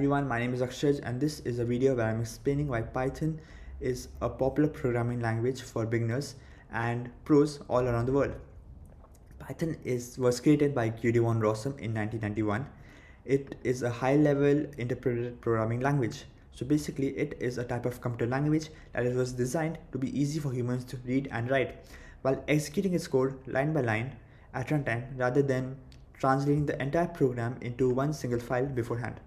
Everyone, my name is Akshaj and this is a video where I'm explaining why Python is a popular programming language for beginners and pros all around the world. Was created by Guido von Rossum in 1991. It is a high-level interpreted programming language. So basically, it is a type of computer language that was designed to be easy for humans to read and write, while executing its code line by line at runtime rather than translating the entire program into one single file beforehand.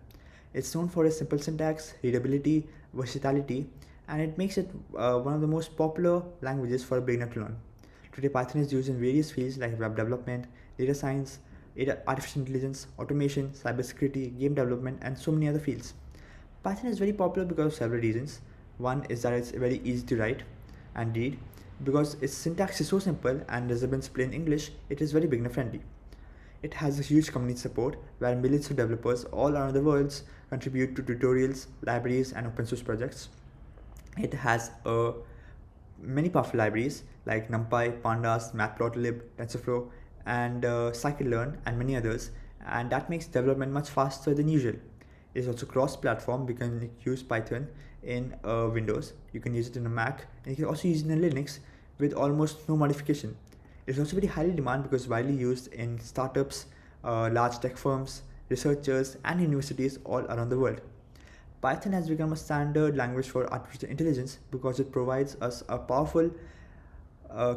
It's known for its simple syntax, readability, versatility, and it makes it one of the most popular languages for a beginner to learn. Today, Python is used in various fields like web development, data science, artificial intelligence, automation, cybersecurity, game development, and so many other fields. Python is very popular because of several reasons. One is that it's very easy to write and read. Because its syntax is so simple and resembles plain English, it is very beginner friendly. It has a huge community support where millions of developers all around the world contribute to tutorials, libraries, and open source projects. It has many powerful libraries like NumPy, Pandas, Matplotlib, TensorFlow, and scikit-learn, and many others, and that makes development much faster than usual. It is also cross-platform. You can use Python in Windows, you can use it in a Mac, and you can also use it in Linux with almost no modification. It's also very highly demanded because widely used in startups, large tech firms, researchers, and universities all around the world. Python has become a standard language for artificial intelligence because it provides us a powerful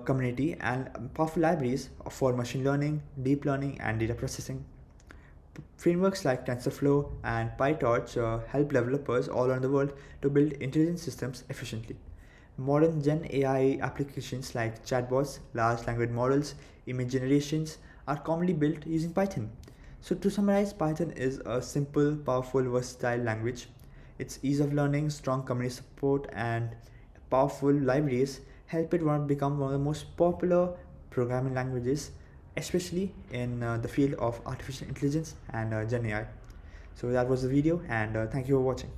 community and powerful libraries for machine learning, deep learning, and data processing. Frameworks like TensorFlow and PyTorch help developers all around the world to build intelligent systems efficiently. Modern Gen AI applications like chatbots, large language models, image generations are commonly built using Python. So to summarize, Python is a simple, powerful, versatile language. Its ease of learning, strong community support, and powerful libraries help it become one of the most popular programming languages, especially in the field of artificial intelligence and Gen AI. So that was the video, and thank you for watching.